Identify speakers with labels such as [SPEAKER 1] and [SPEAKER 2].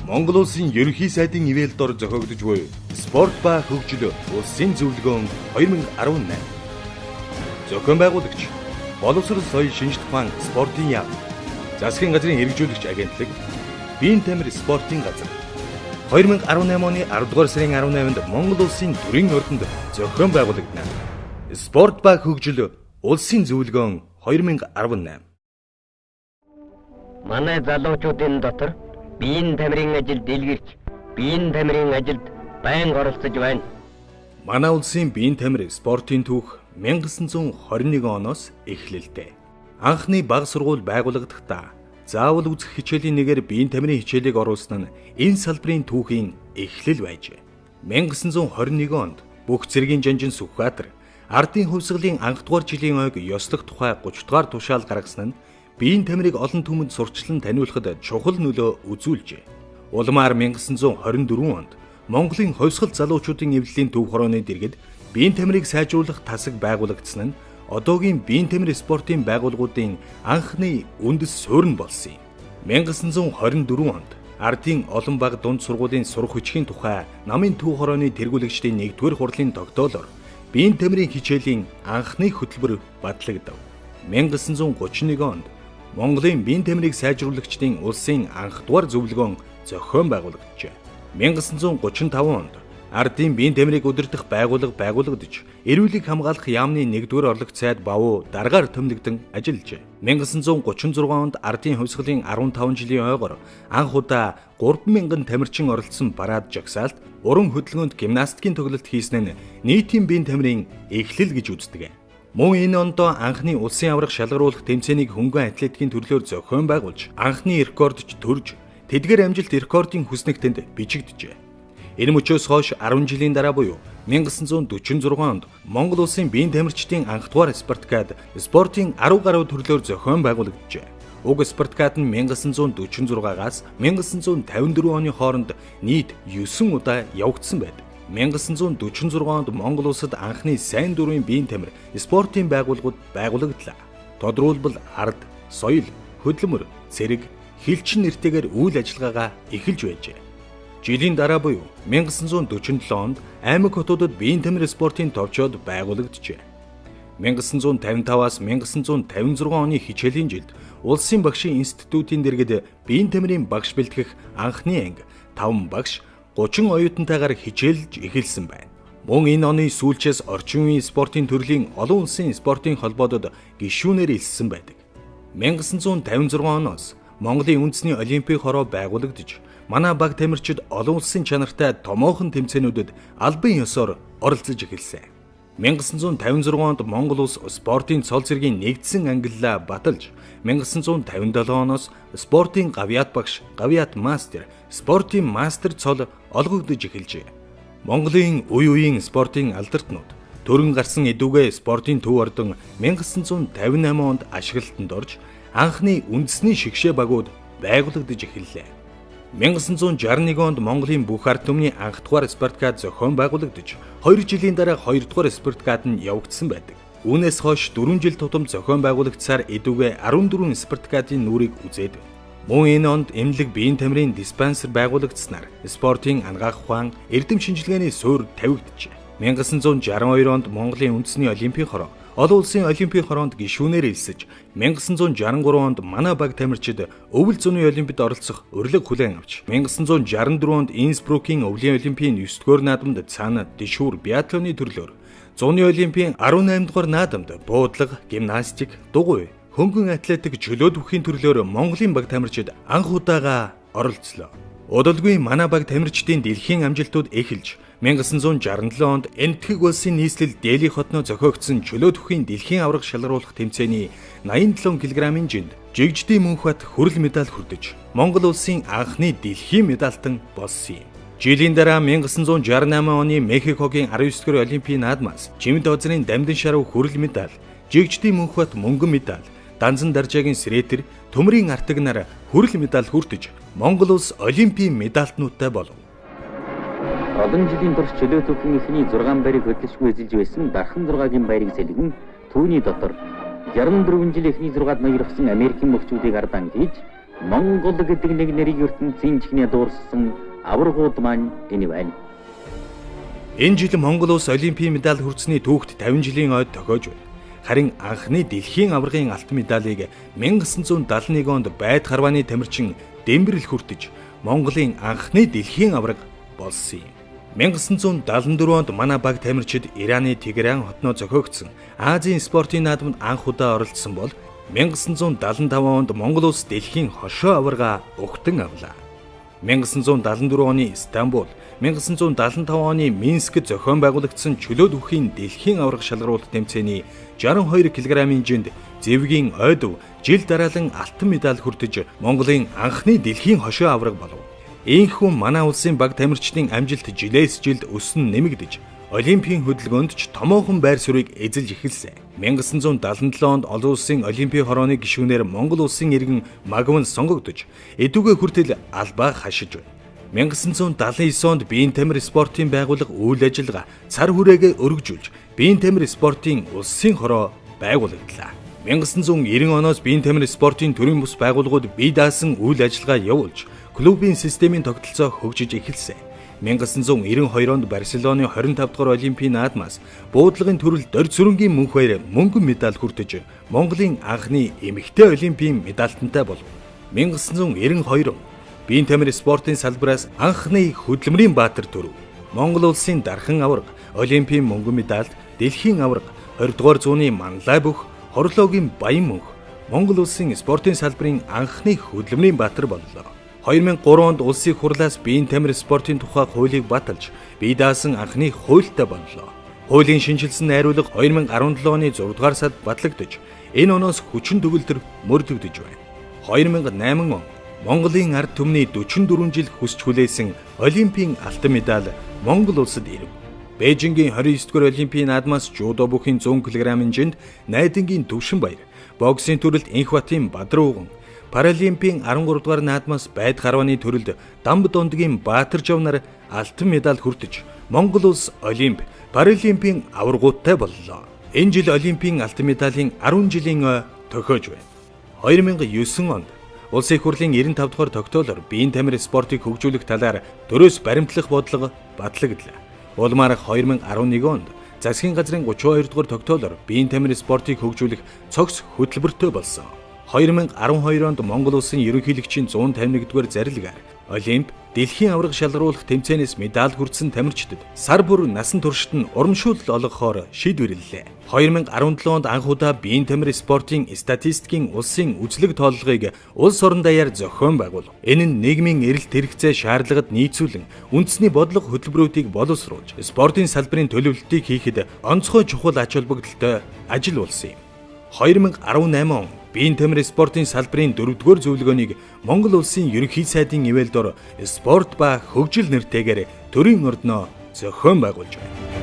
[SPEAKER 1] Монгол улсын ерөнхий сайдын ивэлд ор зохиогдож буй спорт ба хөгжил улсын зөвлөгөөн 2018. Зохион байгуулагч боловсрол соёл шинжлэх ухаан спортын яам, засгийн газрын хэрэгжүүлэгч агентлаг, биеийн тамир спортын газар 2018 оны 10 дугаар сарын 18-нд Монгол улсын төрийн ордонд зохион байгуулагдана. Спорт ба хөгжил улсын зөвлөгөөн 2018.
[SPEAKER 2] Манай залуучуудын дотор биеийн тамирын ажил дэлгэрч, биеийн тамирын ажилд байнга оролцож байна.
[SPEAKER 1] Манай улсын биеийн тамир спортын түүх 1921 оноос эхлэлтэй. Анхны бага сургууль байгуулагдахдаа заавал үзэх хичээлийн нэгээр биеийн тамирын хичээлийг оруулсан нь энэ салбарын түүхийн эхлэл байжээ. 1921 онд бүх цэргийн жанжин Сүхбаатар ардын хувьсгалын анх дугаар жилийн ойг ёслох тухай 30 дугаар тушаал гаргасан нь биеийн тамирыг олон түмэнд сурчлан таниулахад чухал нөлөө үзүүлжээ. Улмаар 1924 онд Монголын хувьсгал залуучуудын эвлэлийн төв хорооны дэргэд биеийн тамирыг сайжруулах тасаг байгуулагдсан нь одоогийн биеийн тамир спортын байгууллагуудын анхны үндэс суурин болсон юм. 1924 онд ардын олон бага дунд сургуулийн сурах хүчгийн тухай намын төв хорооны тэргүүлэгчдийн 1-р хурлын тогтоолоор биеийн тамирын хичээлийн анхны хөтөлбөр батлагдав. 1931 онд Монголын биеийн тамирыг сайжруулагчдын улсын анх дугаар зөвлөгөөн зохион байгуулагджээ. 1935 онд ардын биеийн тамирыг удирдах байгууллага байгуулагдаж, эрүүлийг хамгаалах яамны 1-р орлогч сайд Бавуу даргаар томилогдсон ажиллажээ. 1936 онд ардын хувьсгалын 15 жилийн ойгоор анх удаа 3,000 тамирчин оролцсон парад жагсаалт, уран хөдөлгөөнд гимнастикийн тоглолт хийсэн нь нийтийн биеийн тамирын эхлэл гэж үздэг. Мөн энэ ондоо анхны улсын аврах шалгаруулах тэмцээнийг хөнгөн атлетикийн төрлөөр зохион байгуулж, анхны рекордч төрж, тэдгээр амжилт рекордын хүснэгтэнд бичигджээ. Энэ мөчөөс хойш 10 жилийн дараа буюу 1946 онд Монгол улсын биеийн тамирчдын анх дугаар спартакиад спортын 10 гаруй төрлөөр зохион байгуулагджээ. Уг спартакиад нь 1946-аас 1954 оны хооронд нийт 9 удаа явагдсан байдаг. 1946 онд Монгол улсад анхны сайн дурын биеийн тамир спортын байгууллагууд байгуулагдлаа. Тодорхойлбол ард, соёл, хөдөлмөр, цэрэг, хилчин нэртэйгээр үйл ажиллагаагаа эхэлж байжээ. Жилийн дараа буюу 1947 онд аймаг хотуудад биеийн тамир спортын товчоод байгуулагджээ. 1955-аас 1956 оны хичээлийн жилд Улсын багшийн институтын дэргэд биеийн тамирын багш бэлтгэх анхны анги 5 багш 30 оюутантайгаар хичээлж эхэлсэн байна. Мөн энэ оны сүүлчээс орчин үеийн спортын төрлийн олон улсын спортын холбоодод гишүүнээр илссэн байдаг. 1956 оноос Монголын үндэсний олимпийн хороо байгуулагдаж, манай баг тамирчид олон улсын чанартай томоохон тэмцээнүүдэд албан ёсоор оролцож эхэлсэн. 1956 онд Монгол улс спортын цол зэргийн нэгдсэн ангиллаа баталж, 1957 оноос спортын гавьяат багш, гавьяат мастер, спортын мастер цол олгогдож эхэлжээ. Монголын үе үеийн спортын алдартнууд төрөн гарсан эдүгээ спортын төв ордон 1958 онд ашиглалтанд орж, анхны үндэсний шигшээ багууд байгуулагдаж эхэллээ. 1961 онд Монголын бүх ард түмний анх дугаар спартакиад зохион байгуулагдаж, 2 жилийн дараа 2 дугаар спартакиад нь явагдсан байдаг. Үүнээс хойш 4 жил тутам зохион байгуулагдсаар эдүгээ 14 спартакиадын нүрийг үзээд, мөн энэ онд эмнэлэг биеийн тамирын диспансер байгуулагдсанаар спортын ангаах ухаан, эрдэм шинжилгээний суурь тавигджээ. 1962 онд Монголын үндэсний олимпийн хороо олон улсын олимпийн хороонд гишүүнээр илсэж, 1963 онд манай баг тамирчид өвөл зуны олимпиад оролцох урилга хүлээн авч, 1964 онд Инсбрукийн өвлийн олимпийн 9-р наадамд цаана дэшүүр биатлоны төрлөөр, зуны олимпийн 18 дугаар наадамд буудлага, гимнастик, дугуй, хөнгөн атлетик чөлөөт бүхийн төрлөөр Монголын баг тамирчид анх удаага оролцлоо. Удалгүй манай баг тамирчдын дэлхийн амжилтууд эхэлж, 1967 онд Энэтхэг улсын нийслэл Дели хотноо зохиогдсон чөлөөт бүхийн дэлхийн аврах шалгаруулах тэмцээний 87 кг-ийн жинд жигждийн мөнх бат хүрэл медаль хүрдэж, Монгол улсын анхны дэлхийн медальтан болсон юм. Жилийн дараа 1968 оны Мехикогийн 19-р олимпийн наадмаас чимд озрын дамдын шарав хүрэл медаль, жигждийн мөнх бат мөнгөн медаль, Данзан Даржаагийн Сретер, төмрийн артагнаар хүрэл медаль хүртэж, Монгол улс олимпийн медальтнуудтай болов.
[SPEAKER 2] Олон жилийн турш чөлөөт бүхийн эхний 6 байрыг хөдөлшгүй эзэлж байсан Дархан 6-гийн байрыг сэлгэн түүний дотор 64 жил эхний 6-ад ноёрхсон Америкийн мөхчүүдийг ардан хийж
[SPEAKER 3] Монгол гэдэг нэг нэрийг ертөнцийн чихний дуурсан аваргууд маань энэ байна.
[SPEAKER 1] Энэ жил Монгол улс олимпийн медаль хүртсэний түүхт 50 жилийн ойд тохиож байна. Харин анхны дэлхийн аваргын алтан медалийг 1971 онд Байд Харваны тамирчин Дэмбэрэл хүртэж Монголын анхны дэлхийн аварга болсон юм. 1974 онд манай баг тамирчид Ираны Тегеран хотноо зохиогдсон Азийн спортын наадамд анх удаа оролцсон бол 1975 онд Монгол улс дэлхийн хошоо аварга өгтөн авлаа. 1974 оны Стамбул, 1975 оны Минскэд зохион байгуулагдсан чөлөөт үхийн дэлхийн аварга шалгаруулалт тэмцээний 62 кг-ийн жинд Зэвгийн ойдов жил дараалан алтан медаль хүртэж Монголын анхны дэлхийн хошоо аварга болов. Ийхүү манай улсын баг тамирчдын амжилт жилээс жилд өснө нэмэгдэж Олимпийн хөдөлгөөнд ч томоохон байр суурийг эзэлж эхэлсэн. 1977 онд олон улсын олимпийн хорооны гишүүнээр Монгол улсын иргэн Магван сонгогдож, эдүгэ хүртэл албаа хашиж байна. 1979 онд биеийн тамир спортын байгууллага үйл ажиллагаа цар хүрээгээ өргөжүүлж, биеийн тамир спортын улсын хороо байгуулагдлаа. 1990 оноос биеийн тамир спортын төрийн бус байгууллагууд бие даасан үйл ажиллагаа явуулж, клубын системийн тогтолцоо хөгжиж эхэлсэн. 1992 онд Барселоны 25 дугаар Олимпийн наадмаас буудлагын төрөл дорж сүрэнгийн мөнх баяр мөнгөн медаль хүртэж Монголын анхны эмэгтэй олимпийн медальтантай болов. 1992 он биеийн тамир спортын салбараас анхны хөдөлмөрийн баатар төрөв. Монгол улсын дархан аварга, олимпийн мөнгөн медаль, дэлхийн аварга, 20 дугаар зууны манлай бүх, хорлоогийн баян мөнх Монгол улсын спортын салбарын анхны хөдөлмөрийн баатар боллоо. 2003 онд улсын хурлаас биеийн тамир спортын тухай хуулийг баталж, бие даасан анхны хуультай боллоо. Хуулийн шинжилсэн найруулга 2017 оны 6 дугаар сард батлагдаж, энэ оноос хүчин төгөлдөр мөрдөгдөж байна. 2008 он Монголын ард түмний 44 жил хүсч хүлээсэн олимпийн алтан медаль Монгол улсад ирэв. Бээжингийн 29 дугаар олимпийн наадмаас жудо бүхийн 100 кг-ийн жинд найдангийн Төвшин баяр, боксийн төрөлд Инхбатын Бадрууган, Паралимпийн 13 дугаар наадмаас Байд Харваны төрөлд Дамб Дондгийн Баатар Жав нар алтан медаль хүртэж Монгол улс Олимп, Паралимпийн аваргуудтай боллоо. Энэ жил Олимпийн алтан медалийн 10 жилийн ой тохиож байна. 2009 онд Улсын их хурлын 95 дугаар тогтоолоор биеийн тамир спортыг хөгжүүлэх талаар дөрөөс баримтлах бодлого батлагдлаа. Улмаар 2011 онд засгийн газрын 32 дугаар тогтоолоор биеийн тамир спортыг хөгжүүлэх цогц хөтөлбөртэй болсон. 2012 онд Монгол улсын ерөнхийлөгчийн 151-р зарилгаар Олимп, дэлхийн аварга шалгаруулах тэмцээнээс медаль хүртсэн тамирчдад сар бүр насан туршид нь урамшуулал олгохоор шийдвэрлэлээ. 2017 онд анх удаа биеийн тамир спортын статистикийн улсын үзлэг тооллогыг улс орон даяар зохион байгуулав. Энэ нь нийгмийн эрэлт хэрэгцээ шаардлагад нийцүүлэн үндэсний бодлого хөтөлбөрүүдийг боловсруулж, спортын салбарын төлөвлөлтийг хийхэд онцгой чухал ач холбогдолтой ажил болсон юм. 2018 он биеийн тамир спортын салбарын 4-р зөвлөгөөнийг Монгол улсын ерөнхий сайдын ивэлдор спорт ба хөгжил нэртэйгээр төрийн ордноо зохион байгуулж байна.